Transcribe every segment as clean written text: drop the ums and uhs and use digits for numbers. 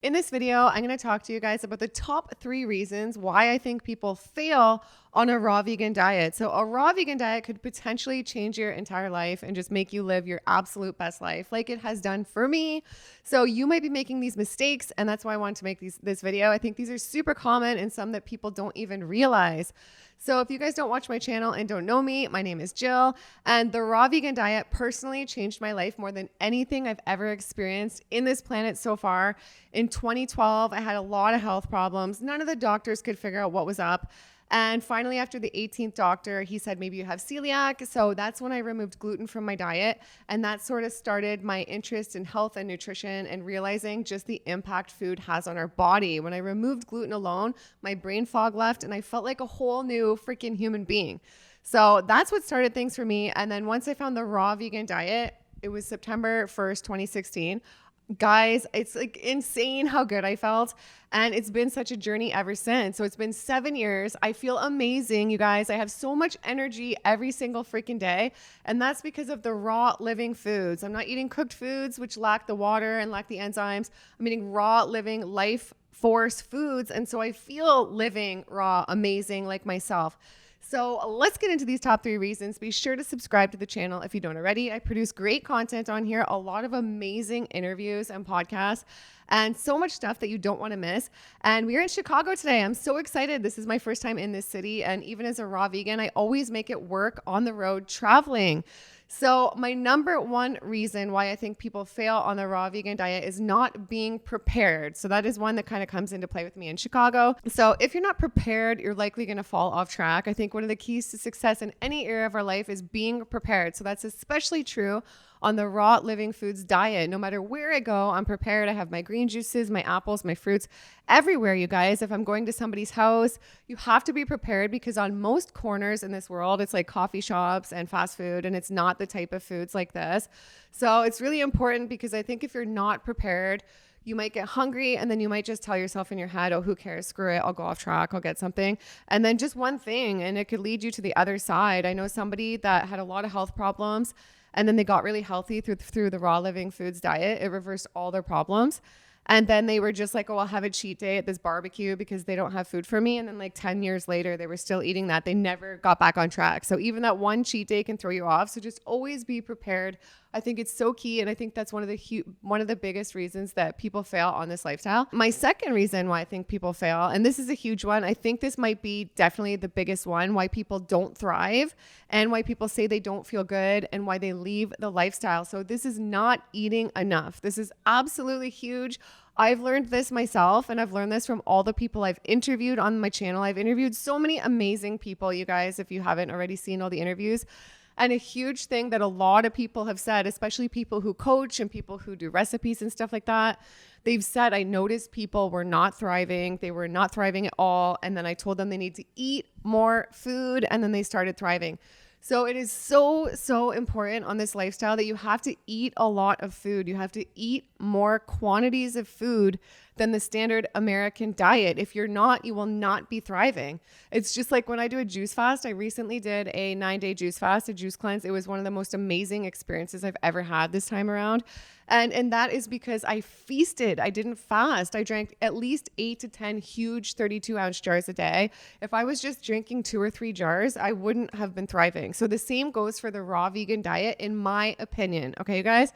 In this video, I'm going to talk to you guys about the top 3 reasons why I think people fail on a raw vegan diet. So a raw vegan diet could potentially change your entire life and just make you live your absolute best life like it has done for me. So you might be making these mistakes, and that's why I wanted to make this video. I think these are super common and some that people don't even realize. So if you guys don't watch my channel and don't know me, my name is Jill, and the raw vegan diet personally changed my life more than anything I've ever experienced in this planet so far. In 2012, I had a lot of health problems. None of the doctors could figure out what was up. And finally, after the 18th doctor, he said, maybe you have celiac. So that's when I removed gluten from my diet. And that sort of started my interest in health and nutrition and realizing just the impact food has on our body. When I removed gluten alone, my brain fog left and I felt like a whole new freaking human being. So that's what started things for me. And then once I found the raw vegan diet, it was September 1st, 2016. Guys, it's like insane how good I felt. And it's been such a journey ever since. So it's been 7 years. I feel amazing, you guys. I have so much energy every single freaking day. And that's because of the raw living foods. I'm not eating cooked foods, which lack the water and lack the enzymes. I'm eating raw living life force foods. And so I feel living raw, amazing like myself. So let's get into these top 3 reasons. Be sure to subscribe to the channel if you don't already. I produce great content on here, a lot of amazing interviews and podcasts, and so much stuff that you don't want to miss. And we're in Chicago today. I'm so excited. This is my first time in this city. And even as a raw vegan, I always make it work on the road traveling. So my number 1 reason why I think people fail on the raw vegan diet is not being prepared. So that is one that kind of comes into play with me in Chicago. So if you're not prepared, you're likely going to fall off track. I think one of the keys to success in any area of our life is being prepared. So that's especially true on the raw living foods diet. No matter where I go, I'm prepared. I have my green juices, my apples, my fruits everywhere, you guys. If I'm going to somebody's house, you have to be prepared because on most corners in this world, it's like coffee shops and fast food, and it's not the type of foods like this. So it's really important because I think if you're not prepared, you might get hungry and then you might just tell yourself in your head, oh, who cares? Screw it. I'll go off track. I'll get something. And then just one thing, and it could lead you to the other side. I know somebody that had a lot of health problems and then they got really healthy through the raw living foods diet. It reversed all their problems. And then they were just like, oh, I'll have a cheat day at this barbecue because they don't have food for me. And then like 10 years later, they were still eating that. They never got back on track. So even that one cheat day can throw you off. So just always be prepared. I think it's so key. And I think that's one of the biggest reasons that people fail on this lifestyle. My second reason why I think people fail, and this is a huge one, I think this might be definitely the biggest one, why people don't thrive and why people say they don't feel good and why they leave the lifestyle. So this is not eating enough. This is absolutely huge. I've learned this myself, and I've learned this from all the people I've interviewed on my channel. I've interviewed so many amazing people, you guys, if you haven't already seen all the interviews. And a huge thing that a lot of people have said, especially people who coach and people who do recipes and stuff like that, they've said, I noticed people were not thriving. They were not thriving at all. And then I told them they need to eat more food, and then they started thriving. So it is so important on this lifestyle that you have to eat a lot of food. You have to eat more quantities of food than the standard American diet. If you're not, you will not be thriving. It's just like when I do a juice fast. I recently did a 9-day juice fast, a juice cleanse. It was one of the most amazing experiences I've ever had this time around. And that is because I feasted. I didn't fast. I drank at least 8 to 10 huge 32-ounce jars a day. If I was just drinking 2 or 3 jars, I wouldn't have been thriving. So the same goes for the raw vegan diet, in my opinion. Okay, you guys?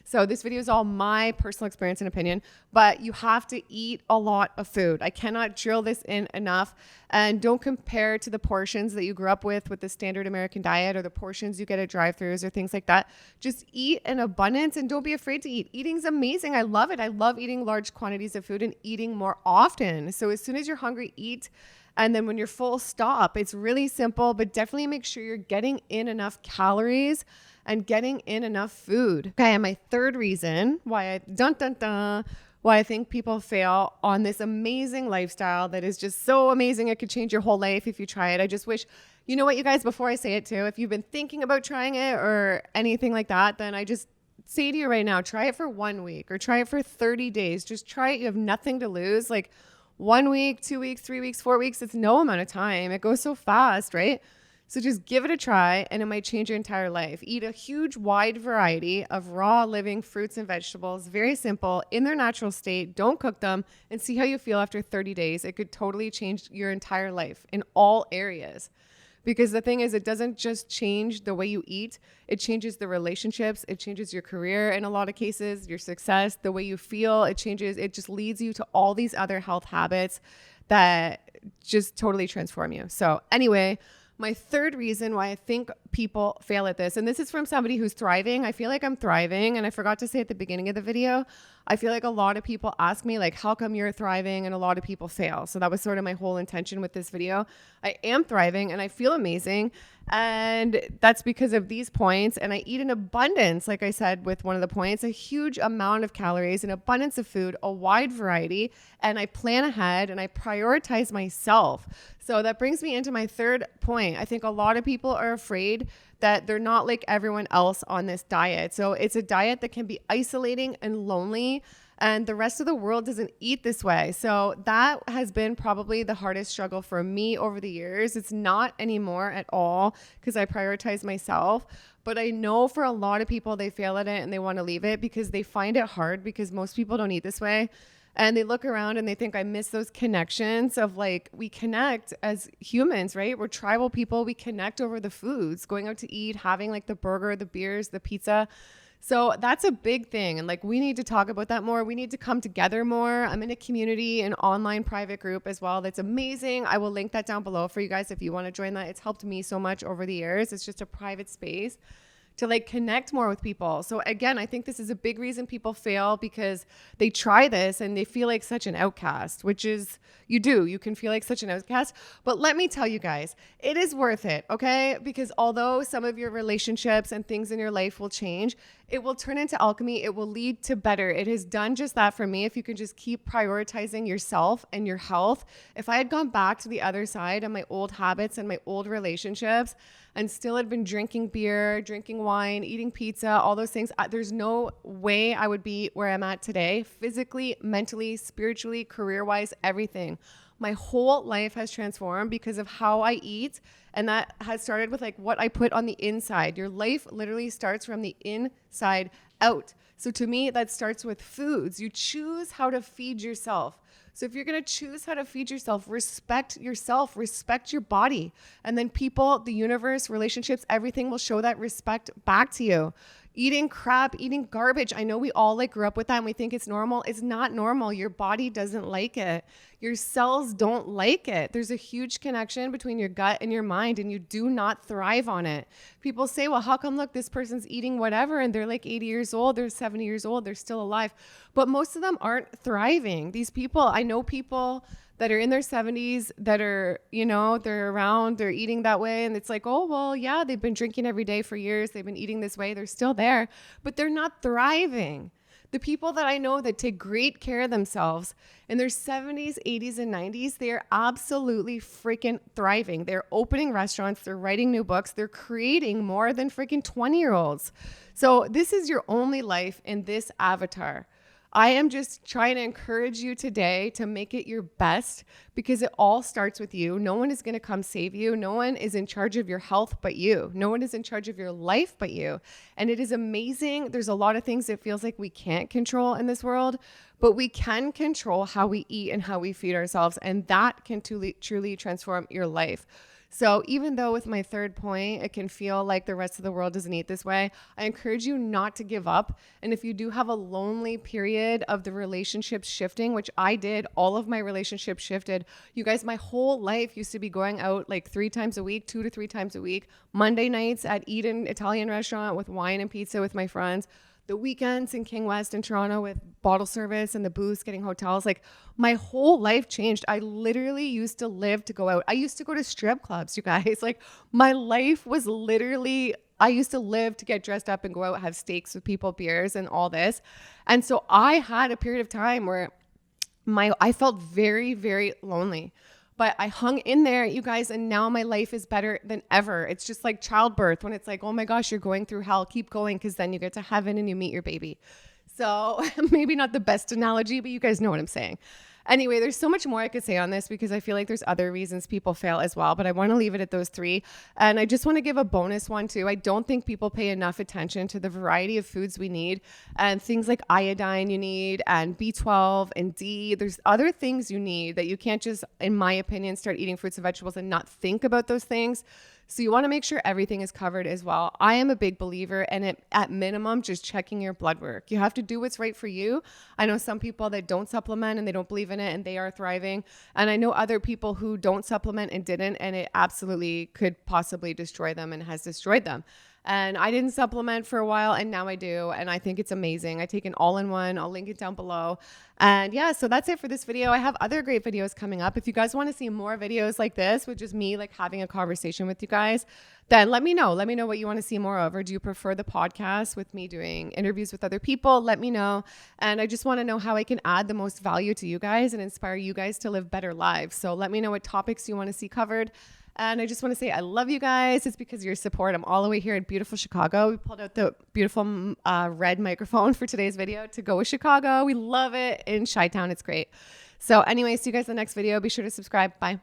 So this video is all my personal experience and opinion, but you have to eat a lot of food. I cannot drill this in enough. And don't compare to the portions that you grew up with the standard American diet or the portions you get at drive-thrus or things like that. Just eat in abundance and don't be afraid to eat. Eating's amazing. I love it. I love eating large quantities of food and eating more often. So as soon as you're hungry, eat. And then when you're full, stop. It's really simple, but definitely make sure you're getting in enough calories and getting in enough food. Okay, and my third reason why I think people fail on this amazing lifestyle that is just so amazing. It could change your whole life if you try it. I just wish, you know what, you guys, before I say it too, if you've been thinking about trying it or anything like that, then I just say to you right now, try it for 1 week or try it for 30 days. Just try it. You have nothing to lose. Like 1 week, 2 weeks, 3 weeks, 4 weeks, it's no amount of time. It goes so fast, right? So just give it a try and it might change your entire life. Eat a huge wide variety of raw living fruits and vegetables. Very simple, in their natural state. Don't cook them, and see how you feel after 30 days. It could totally change your entire life in all areas. Because the thing is, it doesn't just change the way you eat. It changes the relationships. It changes your career in a lot of cases, your success, the way you feel. It just leads you to all these other health habits that just totally transform you. So anyway, my third reason why I think people fail at this, and this is from somebody who's thriving. I feel like I'm thriving, and I forgot to say at the beginning of the video, I feel like a lot of people ask me, like, how come you're thriving and a lot of people fail? So that was sort of my whole intention with this video. I am thriving and I feel amazing. And that's because of these points. And I eat in abundance, like I said, with one of the points, a huge amount of calories, an abundance of food, a wide variety. And I plan ahead and I prioritize myself. So that brings me into my third point. I think a lot of people are afraid that they're not like everyone else on this diet. So it's a diet that can be isolating and lonely, and the rest of the world doesn't eat this way. So that has been probably the hardest struggle for me over the years. It's not anymore at all because I prioritize myself. But I know for a lot of people, they fail at it and they want to leave it because they find it hard because most people don't eat this way. And they look around and they think, I miss those connections of, like, we connect as humans, right? We're tribal people. We connect over the foods, going out to eat, having like the burger, the beers, the pizza. So that's a big thing. And like, we need to talk about that more. We need to come together more. I'm in a community, an online private group as well. That's amazing. I will link that down below for you guys if you want to join that. It's helped me so much over the years. It's just a private space to like connect more with people. So again, I think this is a big reason people fail, because they try this and they feel like such an outcast, which is, you can feel like such an outcast. But let me tell you guys, it is worth it, okay? Because although some of your relationships and things in your life will change, it will turn into alchemy. It will lead to better. It has done just that for me. If you can just keep prioritizing yourself and your health. If I had gone back to the other side of my old habits and my old relationships and still had been drinking beer, drinking wine, eating pizza, all those things, there's no way I would be where I'm at today, physically, mentally, spiritually, career-wise, everything. My whole life has transformed because of how I eat. And that has started with like what I put on the inside. Your life literally starts from the inside out. So to me, that starts with foods. You choose how to feed yourself. So if you're going to choose how to feed yourself, respect your body. And then people, the universe, relationships, everything will show that respect back to you. Eating crap, eating garbage. I know we all like grew up with that and we think it's normal. It's not normal. Your body doesn't like it. Your cells don't like it. There's a huge connection between your gut and your mind, and you do not thrive on it. People say, well, how come, look, this person's eating whatever and they're like 80 years old, they're 70 years old, they're still alive. But most of them aren't thriving. These people, I know people that are in their 70s that are, they're around, they're eating that way. And it's like, oh, well, yeah, they've been drinking every day for years. They've been eating this way. They're still there, but they're not thriving. The people that I know that take great care of themselves in their 70s, 80s, and 90s, they are absolutely freaking thriving. They're opening restaurants. They're writing new books. They're creating more than freaking 20-year-olds. So this is your only life in this avatar. I am just trying to encourage you today to make it your best, because it all starts with you. No one is going to come save you. No one is in charge of your health but you. No one is in charge of your life but you. And it is amazing. There's a lot of things it feels like we can't control in this world, but we can control how we eat and how we feed ourselves. And that can truly transform your life. So even though with my third point, it can feel like the rest of the world doesn't eat this way, I encourage you not to give up. And if you do have a lonely period of the relationships shifting, which I did, all of my relationships shifted. You guys, my whole life used to be going out like 3 times a week, 2 to 3 times a week, Monday nights at Eden Italian restaurant with wine and pizza with my friends. The weekends in King West in Toronto with bottle service and the booze, getting hotels. Like, my whole life changed. I literally used to live to go out. I used to go to strip clubs, you guys. Like, my life was literally, I used to live to get dressed up and go out, have steaks with people, beers and all this. And so I had a period of time where I felt very, very lonely. But I hung in there, you guys, and now my life is better than ever. It's just like childbirth, when it's like, oh my gosh, you're going through hell. Keep going, because then you get to heaven and you meet your baby. So maybe not the best analogy, but you guys know what I'm saying. Anyway, there's so much more I could say on this because I feel like there's other reasons people fail as well, but I want to leave it at those 3. And I just want to give a bonus one too. I don't think people pay enough attention to the variety of foods we need and things like iodine you need and B12 and D. There's other things you need that you can't just, in my opinion, start eating fruits and vegetables and not think about those things. So you want to make sure everything is covered as well. I am a big believer in it, at minimum, just checking your blood work. You have to do what's right for you. I know some people that don't supplement and they don't believe in it and they are thriving. And I know other people who don't supplement and didn't, and it absolutely could possibly destroy them and has destroyed them. And I didn't supplement for a while and now I do. And I think it's amazing. I take an all-in-one. I'll link it down below. And yeah, so that's it for this video. I have other great videos coming up. If you guys want to see more videos like this, with just me like having a conversation with you guys, then let me know. Let me know what you want to see more of. Or do you prefer the podcast with me doing interviews with other people? Let me know. And I just want to know how I can add the most value to you guys and inspire you guys to live better lives. So let me know what topics you want to see covered. And I just want to say I love you guys. It's because of your support. I'm all the way here in beautiful Chicago. We pulled out the beautiful red microphone for today's video to go with Chicago. We love it in Chi-Town. It's great. So anyway, see you guys in the next video. Be sure to subscribe. Bye.